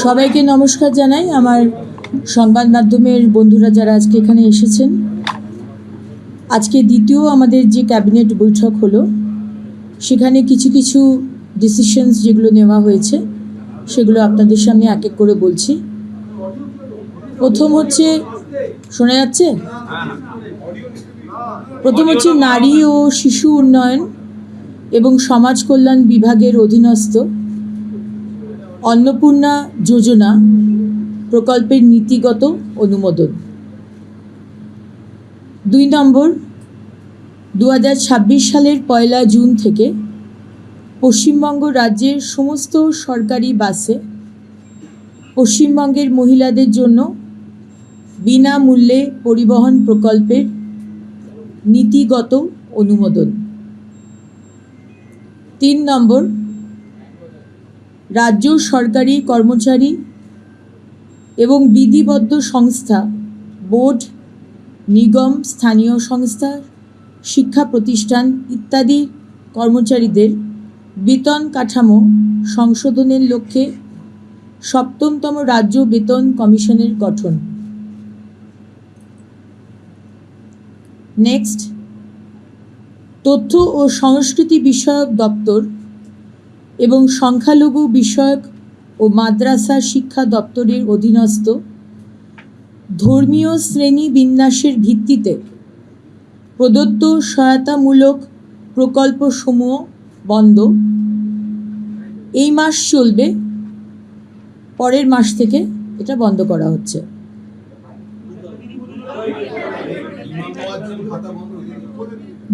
সবাইকে নমস্কার জানাই। আমার সংবাদ মাধ্যমের বন্ধুরা যারা আজকে এখানে এসেছেন, আজকে দ্বিতীয় আমাদের যে ক্যাবিনেট বৈঠক হলো, সেখানে কিছু কিছু ডিসিশনস যেগুলো নেওয়া হয়েছে সেগুলো আপনাদের সামনে এক এক করে বলছি। প্রথম হচ্ছে, শোনা যাচ্ছে? প্রথম হচ্ছে নারী ও শিশু উন্নয়ন এবং সমাজ কল্যাণ বিভাগের অধীনস্থ অন্নপূর্ণা যোজনা প্রকল্পের নীতিগত অনুমোদন। 2 নম্বর, 2026 সালের 1 জুন থেকে পশ্চিমবঙ্গ রাজ্যের সমস্ত সরকারি বাসে পশ্চিমবঙ্গের মহিলাদের জন্য বিনামূল্যে পরিবহন প্রকল্পের নীতিগত অনুমোদন। 3 নম্বর, রাজ্য সরকারি কর্মচারী এবং বিধিবদ্ধ সংস্থা, বোর্ড, নিগম, স্থানীয় সংস্থা, শিক্ষা প্রতিষ্ঠান ইত্যাদি কর্মচারীদের বেতন কাঠামো সংশোধনের লক্ষ্যে 7তম রাজ্য বেতন কমিশনের গঠন। নেক্সট, তথ্য ও সংস্কৃতি বিষয়ক দপ্তর এবং সংখ্যালঘু বিষয়ক ও মাদ্রাসা শিক্ষা দপ্তরের অধীনস্থ ধর্মীয় শ্রেণী বিন্যাসের ভিত্তিতে প্রদত্ত সহায়তামূলক প্রকল্পসমূহ বন্ধ। এই মাস চলবে, পরের মাস থেকে এটা বন্ধ করা হচ্ছে।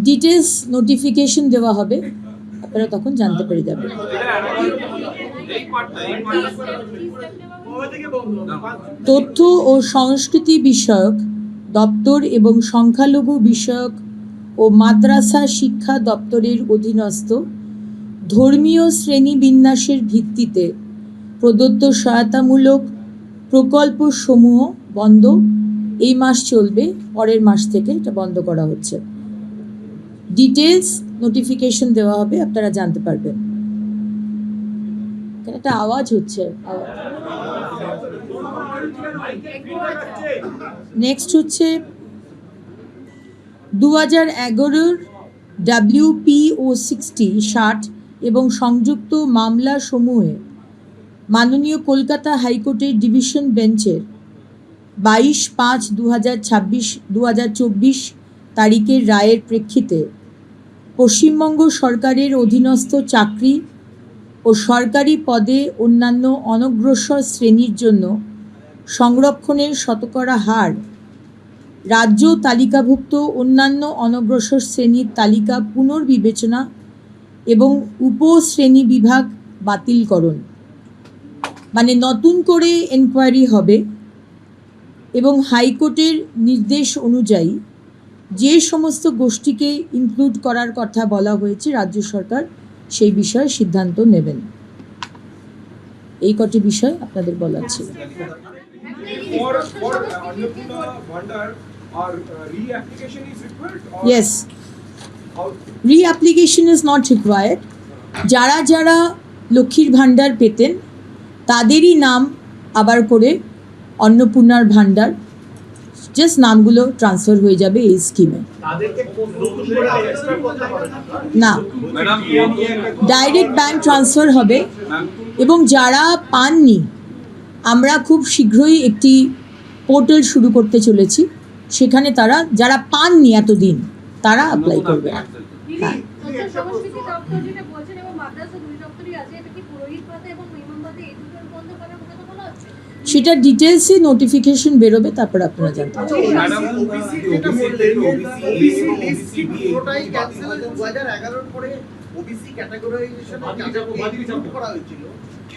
ডিটেলস নোটিফিকেশন দেওয়া হবে, আপনারা তখন জানতে পেরে যাবেন। তথ্য ও সংস্কৃতি বিষয়ক দপ্তর এবং সংখ্যালঘু বিষয়ক ও মাদ্রাসা শিক্ষা দপ্তরের অধীনস্থ ধর্মীয় শ্রেণীবিন্যাসের ভিত্তিতে প্রদত্ত সহায়তামূলক প্রকল্পসমূহ বন্ধ। এই মাস চলবে, পরের মাস থেকে এটা বন্ধ করা হচ্ছে। ডিটেলস নোটিফিকেশন দেওয়া হবে, আপনারা জানতে পারবেন। একটা আওয়াজ হচ্ছে। নেক্সট হচ্ছে 2011 WPO 60 এবং সংযুক্ত মামলা সমূহে মাননীয় কলকাতা হাইকোর্টের ডিভিশন বেঞ্চের 22/5/2024 তারিখের রায়ের প্রেক্ষিতে পশ্চিমবঙ্গ সরকারের অধীনস্থ চাকরি ও সরকারি পদে অন্যান্য অনগ্রসর শ্রেণীর জন্য সংরক্ষণের শতকরা হার রাজ্য তালিকাভুক্ত অন্যান্য অনগ্রসর শ্রেণীর তালিকা পুনর্বিবেচনা এবং উপশ্রেণী বিভাগ বাতিলকরণ, মানে নতুন করে এনকোয়ারি হবে এবং হাইকোর্টের নির্দেশ অনুযায়ী যে সমস্ত গোষ্ঠীকে ইনক্লুড করার কথা বলা হয়েছে রাজ্য সরকার সেই বিষয়ে সিদ্ধান্ত নেবেন। এই কটি বিষয় আপনাদের বলার ছিল। Yes, re-application is not required. যারা যারা লক্ষ্মীর ভাণ্ডার পেতেন তাদেরই নাম আবার করে অন্নপূর্ণার ভাণ্ডার, জাস্ট নামগুলো ট্রান্সফার হয়ে যাবে এই স্কিমে। না, ডাইরেক্ট ব্যাংক ট্রান্সফার হবে। এবং যারা পাননি, আমরা খুব শীঘ্রই একটি পোর্টাল শুরু করতে চলেছি, সেখানে তারা যারা পাননি এতদিন তারা অ্যাপ্লাই করবে। হ্যাঁ, সেটা ডিটেলসে নোটিফিকেশন বেরোবে, তারপর আপনারা জানতে পারবেন।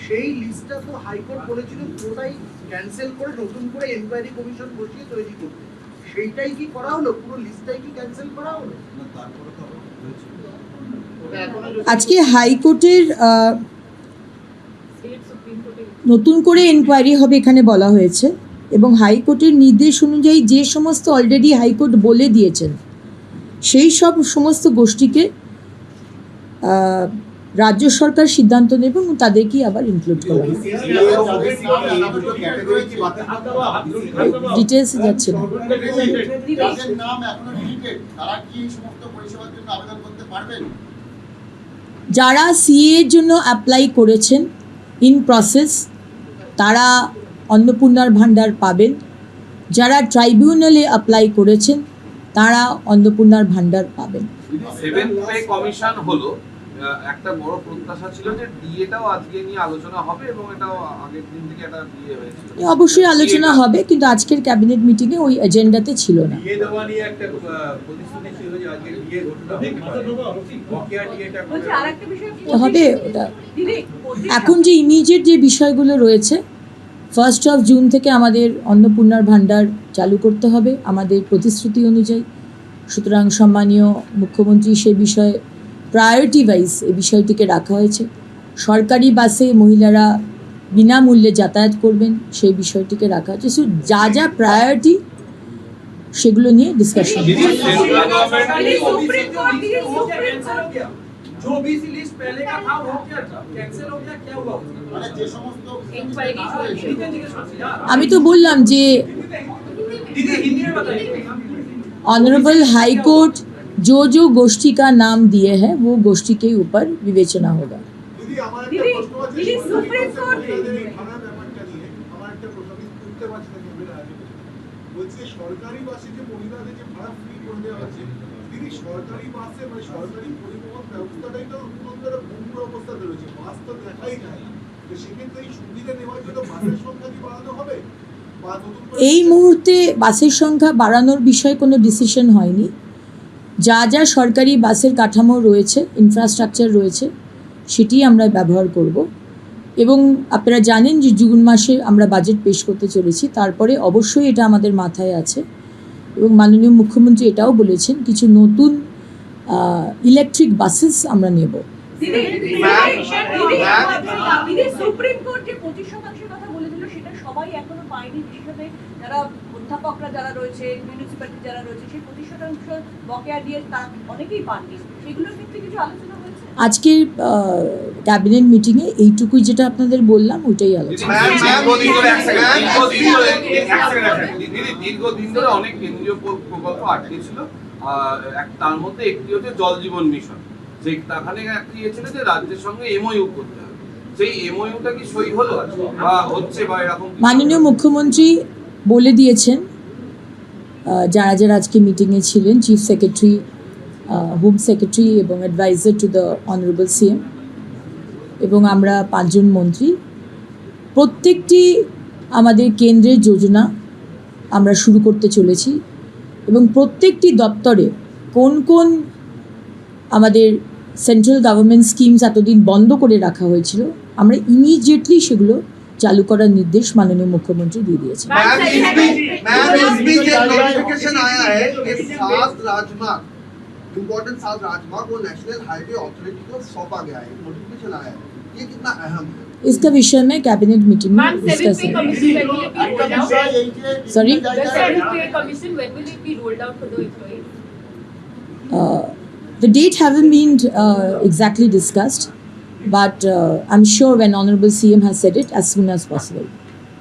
সেই লিস্টটা তো হাইকোর্ট বলেছিল পুরোটাই ক্যান্সেল করে নতুন করে এনকোয়ারি কমিশন বসিয়ে তৈরি করতে। সেইটাই কি করা হলো? পুরো লিস্টটাই কি ক্যান্সেল করা হলো? আজকে হাইকোর্টের নতুন করে এনকোয়ারি হবে এখানে বলা হয়েছে, এবং হাইকোর্টের নির্দেশ অনুযায়ী যে সমস্ত অলরেডি হাইকোর্ট বলে দিয়েছেন সেই সমস্ত গোষ্ঠীকে রাজ্য সরকার সিদ্ধান্ত নেবে এবং তাদেরকেই আবার ইনক্লুড করা হবে। ডিটেলসে যাচ্ছে না। যাদের নাম এখনো লিমিটেড তারা কি এই সমস্ত পরিষেবার জন্য আবেদন করতে পারবেন? যারা সিএ এর জন্য অ্যাপ্লাই করেছেন ইন প্রসেস তারা অন্নপূর্ণার ভাণ্ডার পাবেন। যারা ট্রাইব্যুনালে অ্যাপ্লাই করেছেন তারা অন্নপূর্ণার ভাণ্ডার পাবেন। সেভেন্থ পে কমিশন হলো একটা বড় প্রত্যাশা ছিল যে ডিএটাও আজকে নিয়ে আলোচনা হবে এবং এটাও আগের দিন থেকে একটা ডিএ হয়েছিল। অবশ্যই আলোচনা হবে, কিন্তু আজকের ক্যাবিনেট মিটিংয়ে ওই এজেন্ডাতে ছিল না। ডিএ দেওয়া নিয়ে একটা প্রতিশ্রুতি ছিল যে আজকে ডিএ ঘোষণা হবে, বকেয়া ডিএটা বলছি আরেকটা বিষয় হবে ওটা। দিদি এখন যে ইমিডিয়েট যে বিষয়গুলো রয়েছে 1 জুন থেকে আমাদের অন্নপূর্ণার ভাণ্ডার চালু করতে হবে আমাদের প্রতিশ্রুতি অনুযায়ী। সুতরাং সম্মানীয় মুখ্যমন্ত্রী সে বিষয়ে প্রায়োরিটি ওয়াইজ এই বিষয়টিকে রাখা হয়েছে। সরকারি বাসে মহিলারা বিনামূল্যে যাতায়াত করবেন সেই বিষয়টিকে রাখা হয়েছে। সো যা যা প্রায়োরিটি সেগুলো নিয়ে ডিসকাশন। जो बीसी लिस्ट पहले का था वो क्या था, कैंसिल हो गया, क्या हुआ उसका? মানে যে সমস্ত আমি তো বললাম যে दीदी हिंदी में बताइए। ऑनरेबल हाई कोर्ट जो गोष्ठी का नाम दिए हैं वो गोष्ठी के ऊपर विवेचना होगा। দিদি আমার একটা দিদি, প্রশ্ন আছে দিদি, সুপ্রিম কোর্ট- সরকারি ভাড়া ব্যাপারটা নিয়ে আমার একটা প্রশ্ন আমি বুঝতে পারছি না কিভাবে আগে বলছে সরকারি বাসে যে মহিলাদের যে ভাড়া ফ্রি করে দেওয়া হচ্ছে দিদি সরকারি বাসে মানে সরকারি পরিবহন ব্যবস্থাটাই তো উন্নতর ভঙ্গুর অবস্থাতে রয়েছে, বাস তো দেখাই যায় না। তো সেক্ষেত্রে এই সুবিধা নেওয়ার জন্য বাসের সংখ্যা কি বাড়ানো হবে বা নতুন করে এই মুহূর্তে বাসের সংখ্যা বাড়ানোর বিষয়ে কোনো ডিসিশন হয়নি। যা যা সরকারি বাসের কাঠামো রয়েছে, ইনফ্রাস্ট্রাকচার রয়েছে, সেটি আমরা ব্যবহার করব। এবং আপনারা জানেন যে জুন মাসে আমরা বাজেট পেশ করতে চলেছি, তারপরে অবশ্যই এটা আমাদের মাথায় আছে। এবং মাননীয় মুখ্যমন্ত্রী এটাও বলেছেন কিছু নতুন ইলেকট্রিক বাসেস আমরা নেব। দিদি দিদি সুপ্রিম কোর্ট যে 25% কথা বলে দিল সেটা সবাই এখনো পায়নি, বিশেষত যারা অধ্যাপকরা যারা রয়েছে, মিউনিসিপ্যালিটি যারা রয়েছে সেই 25% বকেয়া দিয়ে তারা অনেকেই পাননি। সেগুলোর ক্ষেত্রে কিছু আলোচনা হয়েছে? আজকের ক্যাবিনেট মিটিংয়ে এইটুকুই যেটা আপনাদের বললাম ওইটাই আলোচনা। দীর্ঘদিন ধরে অনেক কেন্দ্রীয় প্রকল্প আটকে ছিল। তার মধ্যে একটি হচ্ছে জল জীবন মিশন, সেখানে একটি ছিল যে রাজ্যের সঙ্গে এমওইউ করতে হবে। সেই এমওইউটা কি সই হলো বা হচ্ছে বা এরকম? মাননীয় মুখ্যমন্ত্রী বলে দিয়েছেন যারা যারা আজকে মিটিংয়ে ছিলেন, চিফ সেক্রেটারি, হোম সেক্রেটারি এবং advisor to the honourable CM এবং আমরা 5 জন মন্ত্রী, প্রত্যেকটি আমাদের কেন্দ্রের যোজনা আমরা শুরু করতে চলেছি এবং প্রত্যেকটি দপ্তরে কোন কোন আমাদের সেন্ট্রাল গভর্নমেন্ট স্কিমস এতদিন বন্ধ করে রাখা হয়েছিল আমরা ইমিডিয়েটলি সেগুলো চালু করার নির্দেশ মাননীয় মুখ্যমন্ত্রী দিয়ে দিয়েছেন। मैम इस बीच एक नोटिफिकेशन आया है कि 7 राजमार्ग इम्पोर्टेंट 7 राजमार्ग वो नेशनल हाईवे अथॉरिटी को सौंपा गया है, नोटिफिकेशन आया है, ये कितना अहम है? इसका विषय में कैबिनेट मीटिंग में डिस्कस है। Sorry? The date haven't been exactly discussed, but I'm sure when Honorable CM has said it, as soon as possible.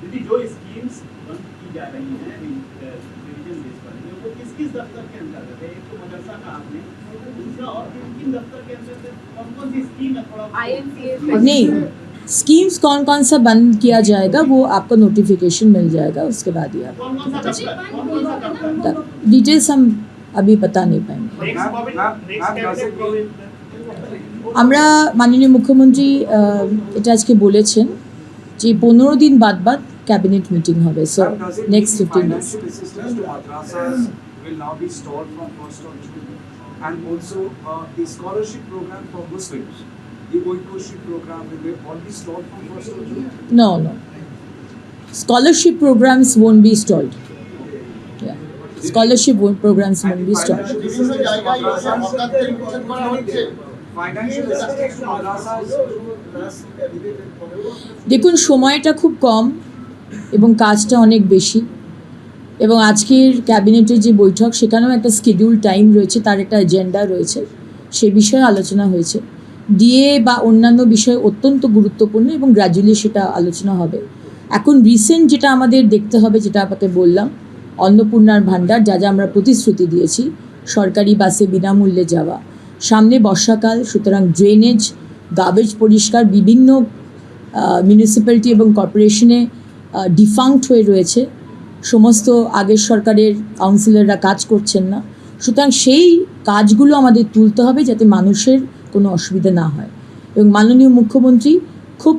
दीदी जो स्कीम्स बंद की जा रही हैं रिवीजन बेस पर वो किस किस दफ्तर के अंतर्गत है? एक तो मदरसा का आपने, दूसरा और किन दफ्तर के अंतर्गत कौन कौन सी स्कीम है? थोड़ा नहीं, स्कीम्स कौन कौन सा बंद किया जाएगा वो आपको नोटिफिकेशन मिल जाएगा, उसके बाद ही आप कौन कौन सा दफ्तर? डिटेल्स हम अभी बता नहीं पाएंगे। আমরা মাননীয় মুখ্যমন্ত্রী এটা আজকে বলেছেন যে 15 দিন বাদ বাদ ক্যাবিনেট মিটিং হবে, so next 15 days। Financial assistance to madrasas will now be stalled from 1st of June, and also the scholarship program for Muslims, the Oikoshi program will all be stalled from 1st of June. No, scholarship programs won't be stalled. Yeah, scholarship programs won't be stalled. বিভিন্ন জায়গায় হকারদের report করা হচ্ছে। Financial assistance to madrasas. দেখুন সময়টা খুব কম এবং কাজটা অনেক বেশি, এবং আজকের ক্যাবিনেটের যে বৈঠক সেখানেও একটা শিডিউল টাইম রয়েছে, তার একটা এজেন্ডা রয়েছে, সে বিষয়ে আলোচনা হয়েছে। ডিএ বা অন্যান্য বিষয় অত্যন্ত গুরুত্বপূর্ণ এবং গ্র্যাজুয়ালি সেটা আলোচনা হবে। এখন রিসেন্ট যেটা আমাদের দেখতে হবে, যেটা আপনাকে বললাম, অন্নপূর্ণার ভাণ্ডার, যা যা আমরা প্রতিশ্রুতি দিয়েছি, সরকারি বাসে বিনামূল্যে যাওয়া, সামনে বর্ষাকাল, সুতরাং ড্রেনেজ, গার্বেজ পরিষ্কার, বিভিন্ন মিউনিসিপ্যালিটি এবং কর্পোরেশনে ডিফাঙ্ক্ট হয়ে রয়েছে, সমস্ত আগের সরকারের কাউন্সিলররা কাজ করছেন না, সুতরাং সেই কাজগুলো আমাদের তুলতে হবে যাতে মানুষের কোনো অসুবিধা না হয়। এবং মাননীয় মুখ্যমন্ত্রী খুব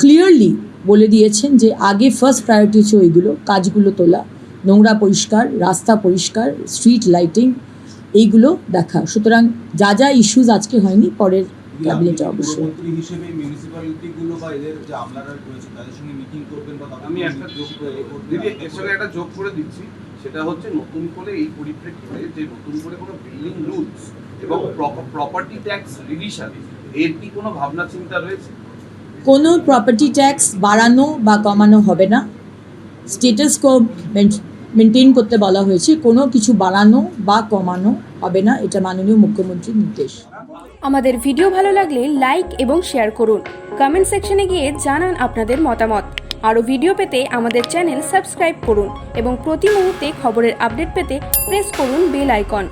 ক্লিয়ারলি বলে দিয়েছেন যে আগে ফার্স্ট প্রায়োরিটি হচ্ছে ওইগুলো কাজগুলো তোলা, নোংরা পরিষ্কার, রাস্তা পরিষ্কার, স্ট্রিট লাইটিং, এইগুলো দেখা। সুতরাং যা যা ইস্যুজ আজকে হয়নি পরের ক্যাবিনেটে অবশ্যই। মুখ্যমন্ত্রী হিসেবে মিউনিসিপ্যালিটিগুলো বা এদের যে আমলারা রয়েছে তাদের সঙ্গে মিটিং করবেন বা আমি একটা যোগ দিদি এর সঙ্গে একটা যোগ করে দিচ্ছি, সেটা হচ্ছে নতুন করে এই পরিপ্রেক্ষিতে যে নতুন করে কোনো বিল্ডিং রুলস এবং প্রপার্টি ট্যাক্স রিভিশন, এর কি কোনো ভাবনা চিন্তা রয়েছে? কোনো প্রপার্টি ট্যাক্স বাড়ানো বা কমানো হবে না, স্টেটাস কো মেনটেন করতে বলা হয়েছে, কোনো কিছু বাড়ানো বা কমানো হবে না, এটা মাননীয় মুখ্যমন্ত্রীর নির্দেশ। আমাদের ভিডিও ভালো লাগলে লাইক এবং শেয়ার করুন, কমেন্ট সেকশনে গিয়ে জানান আপনাদের মতামত। আরও ভিডিও পেতে আমাদের চ্যানেল সাবস্ক্রাইব করুন এবং প্রতি মুহূর্তে খবরের আপডেট পেতে প্রেস করুন বেল আইকন।